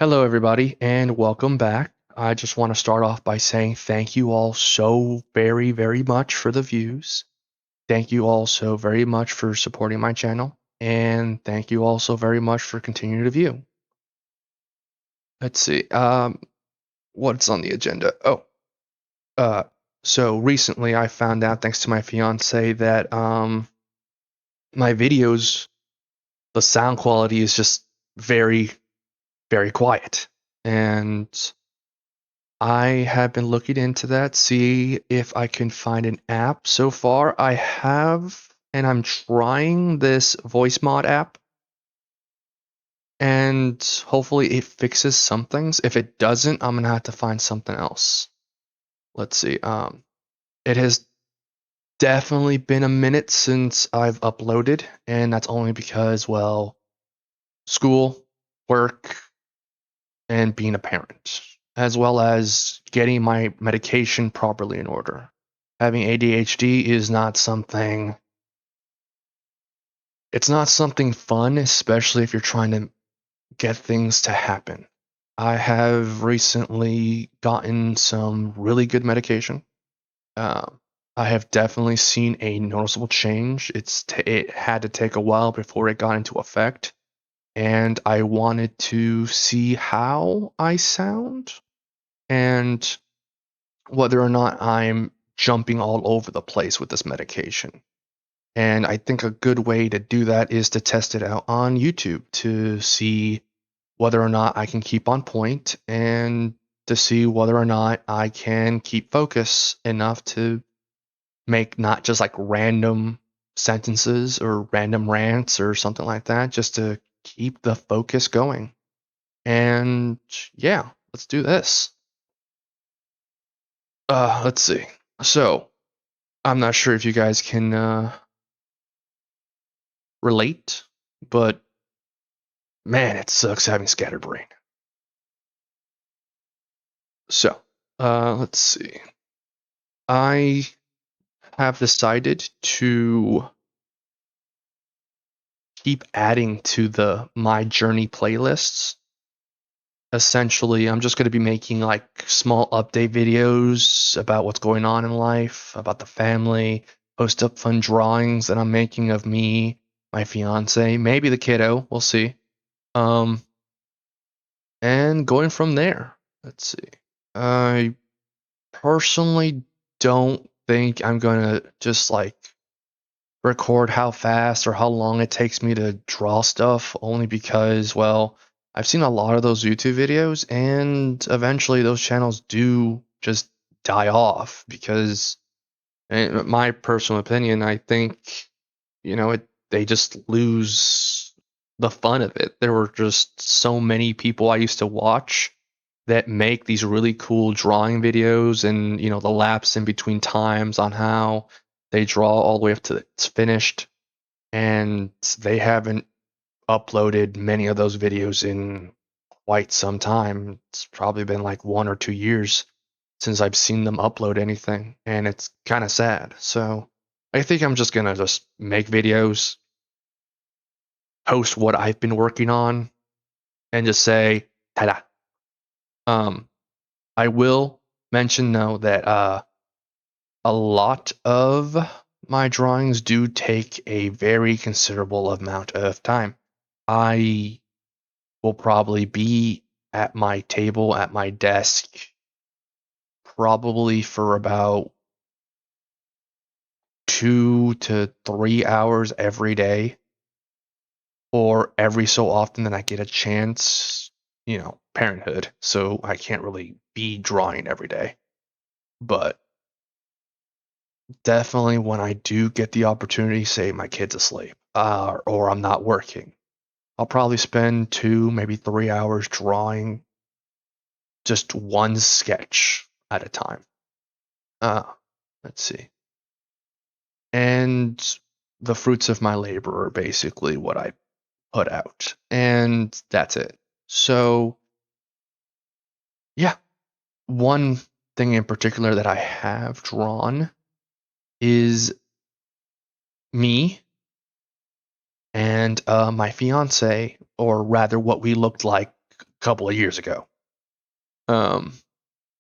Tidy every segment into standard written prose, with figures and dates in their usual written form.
Hello, everybody, and welcome back. I just want to start off by saying thank you all so very, very much for the views. Thank you all so very much for supporting my channel, and thank you all so very much for continuing to view. Let's see, what's on the agenda? Uh, so recently I found out, thanks to my fiance, that my videos, the sound quality is just very, very quiet, and I have been looking into that, see if I can find an app. So far, I have, and I'm trying this voice mod app, and hopefully it fixes some things. If it doesn't, I'm gonna have to find something else. Let's see. It has definitely been a minute since I've uploaded, and that's only because, well, school, work, and being a parent, as well as getting my medication properly in order. Having ADHD is not something it's not something fun, especially if you're trying to get things to happen. I have recently gotten some really good medication. Uh, I have definitely seen a noticeable change. It had to take a while before it got into effect, and I wanted to see how I sound and whether or not I'm jumping all over the place with this medication. And I think a good way to do that is to test it out on YouTube to see whether or not I can keep on point and to see whether or not I can keep focus enough to make not just like random sentences or random rants or something like that, just to keep the focus going. And yeah, let's do this. Let's see. So, I'm not sure if you guys can relate, but man, it sucks having scatterbrain. So, let's see. I have decided to keep adding to the My Journey playlists. Essentially, I'm just going to be making like small update videos about what's going on in life, about the family, post up fun drawings that I'm making of me, my fiance, maybe the kiddo, we'll see. Um, and going from there. Let's see. I personally don't think I'm gonna just like record how fast or how long it takes me to draw stuff only because, well, I've seen a lot of those YouTube videos and eventually those channels do just die off because, in my personal opinion, I think, they just lose the fun of it. There were just so many people I used to watch that make these really cool drawing videos and the lapse in between times on how they draw all the way up to it's finished, and they haven't uploaded many of those videos in quite some time. It's probably been like 1 or 2 years since I've seen them upload anything, and it's kind of sad. So I think I'm just gonna just make videos, post what I've been working on, and just say ta-da. um I will mention though that a lot of my drawings do take a very considerable amount of time. I will probably be at my table, at my desk, probably for about 2 to 3 hours every day, or every so often that I get a chance, parenthood. So I can't really be drawing every day. But definitely when I do get the opportunity, say my kid's asleep, or I'm not working, I'll probably spend 2, maybe 3 hours drawing just one sketch at a time. Uh, let's see. And the fruits of my labor are basically what I put out. And that's it. So, yeah, one thing in particular that I have drawn is me and my fiance, or rather what we looked like couple of years ago.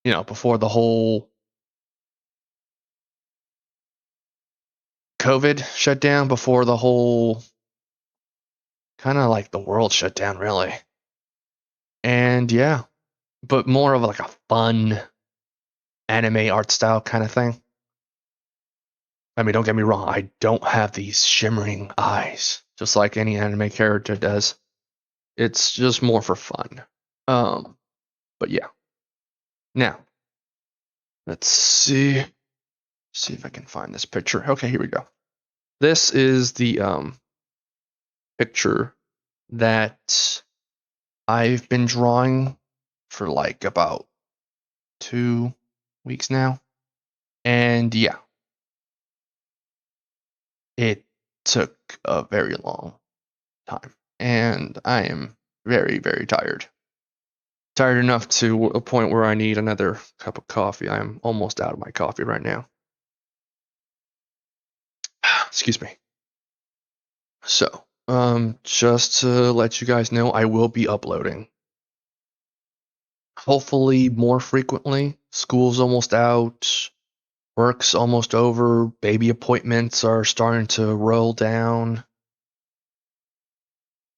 Before the whole COVID shut down, before the whole kind of like the world shut down, really. And yeah, but more of like a fun anime art style kind of thing. I mean, don't get me wrong, I don't have these shimmering eyes, just like any anime character does. It's just more for fun. But yeah. Now, let's see if I can find this picture. Okay, here we go. This is the picture that I've been drawing for like about 2 weeks now. And yeah, it took a very long time. And I am very, very tired. Tired enough to a point where I need another cup of coffee. I'm almost out of my coffee right now. Excuse me. So, just to let you guys know, I will be uploading. Hopefully more frequently. School's almost out. Work's almost over. Baby appointments are starting to roll down.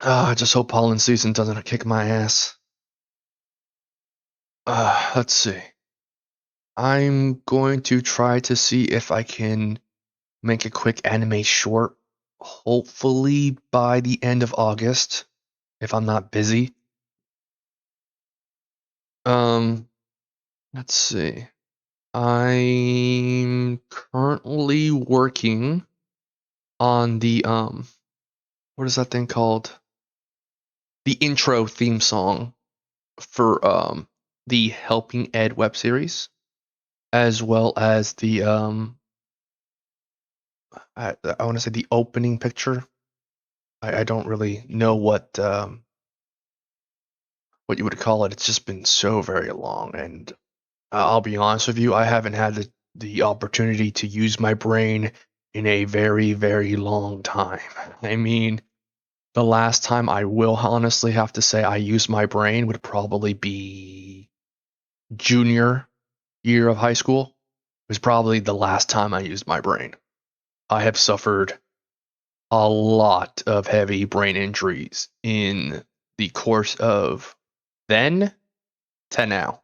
I just hope pollen season doesn't kick my ass. Let's see. I'm going to try to see if I can make a quick anime short, hopefully by the end of August, if I'm not busy. Let's see. I'm currently working on the what is that thing called? The intro theme song for the Helping Ed web series, as well as the I want to say the opening picture. I don't really know what you would call it. It's just been so very long, and I'll be honest with you, I haven't had the opportunity to use my brain in a very, very long time. I mean, the last time I will honestly have to say I used my brain would probably be junior year of high school. It was probably the last time I used my brain. I have suffered a lot of heavy brain injuries in the course of then to now.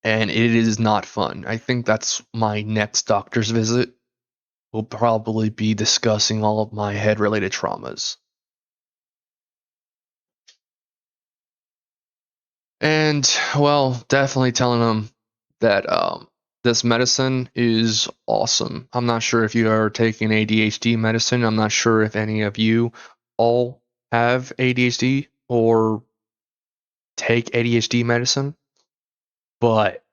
And it is not fun. I think that's my next doctor's visit. We'll probably be discussing all of my head related traumas. And, well, definitely telling them that this medicine is awesome. I'm not sure if you are taking ADHD medicine. I'm not sure if any of you all have ADHD or take ADHD medicine, but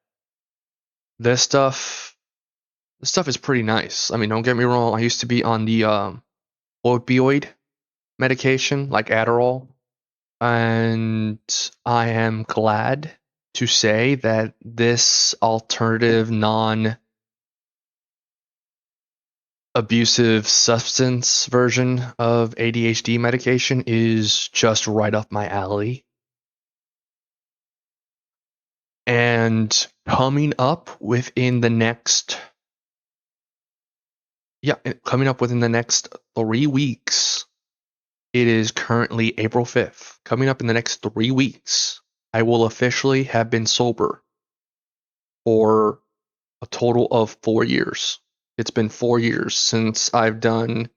this stuff is pretty nice. I mean, don't get me wrong. I used to be on the opioid medication like Adderall, and I am glad to say that this alternative non abusive substance version of ADHD medication is just right up my alley. And coming up within the next 3 weeks, it is currently April 5th. Coming up in the next 3 weeks, I will officially have been sober for a total of 4 years. It's been 4 years since I've done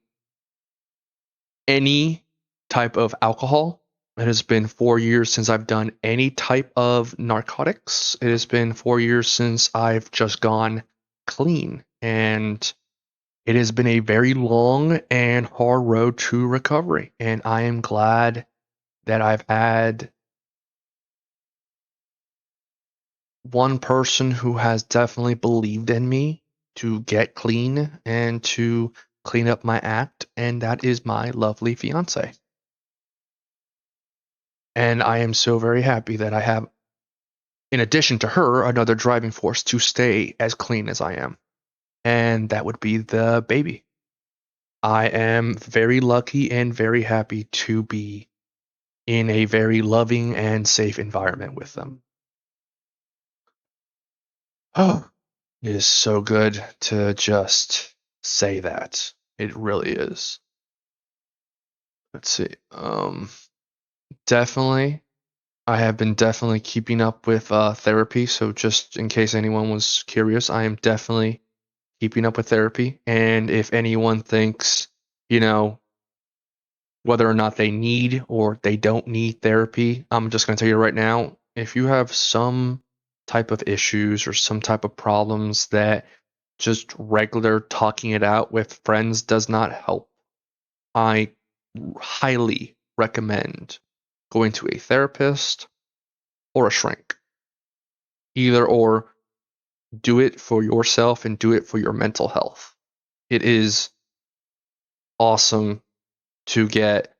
any type of alcohol. It has been 4 years since I've done any type of narcotics. It has been 4 years since I've just gone clean. And it has been a very long and hard road to recovery. And I am glad that I've had one person who has definitely believed in me to get clean and to clean up my act, and that is my lovely fiance. And I am so very happy that I have, in addition to her, another driving force to stay as clean as I am. And that would be the baby. I am very lucky and very happy to be in a very loving and safe environment with them. Oh, it is so good to just say that. It really is. Let's see. Definitely. I have been definitely keeping up with therapy. So just in case anyone was curious, I am definitely keeping up with therapy. And if anyone thinks, you know, whether or not they need or they don't need therapy, I'm just going to tell you right now, if you have some type of issues or some type of problems that just regular talking it out with friends does not help, I highly recommend going to a therapist or a shrink. Either or, do it for yourself and do it for your mental health. It is awesome to get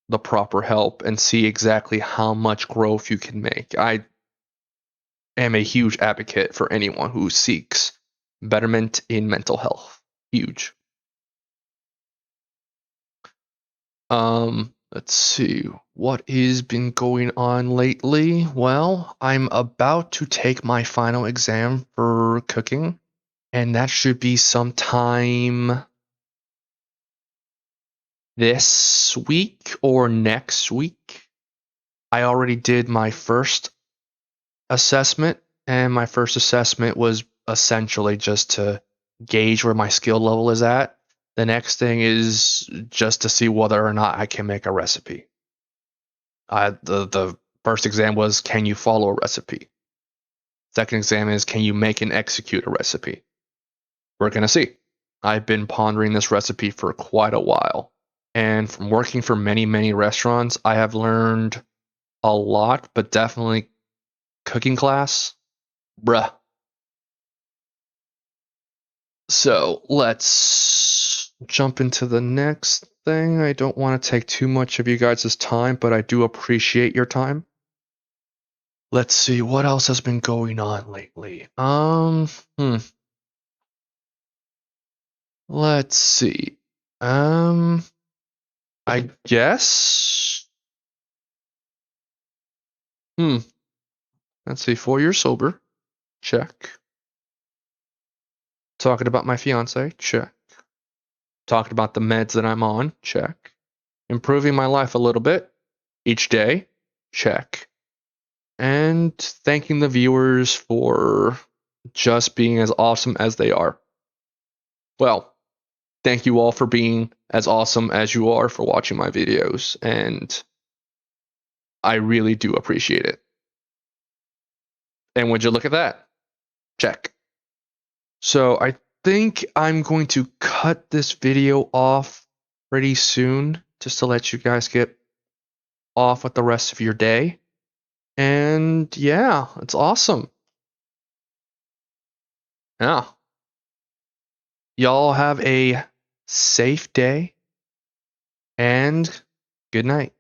the proper help and see exactly how much growth you can make. I am a huge advocate for anyone who seeks betterment in mental health. Huge. Let's see. What has been going on lately? Well, I'm about to take my final exam for cooking, and that should be sometime this week or next week. I already did my first assessment, and my first assessment was essentially just to gauge where my skill level is at. The next thing is just to see whether or not I can make a recipe. The first exam was, can you follow a recipe? Second exam is, can you make and execute a recipe? We're gonna see. I've been pondering this recipe for quite a while, and from working for many restaurants, I have learned a lot, but definitely cooking class, bruh. So let's jump into the next thing. I don't want to take too much of you guys' time, but I do appreciate your time. Let's see what else has been going on lately. Let's see. Um, I guess. Hmm. Let's see. 4 years sober. Check. Talking about my fiance. Check. Talking about the meds that I'm on. Check. Improving my life a little bit each day. Check. And thanking the viewers for just being as awesome as they are. Well, thank you all for being as awesome as you are for watching my videos, and I really do appreciate it. And would you look at that? Check. So I think I'm going to cut this video off pretty soon just to let you guys get off with the rest of your day. And yeah, it's awesome. Yeah. Y'all have a safe day and good night.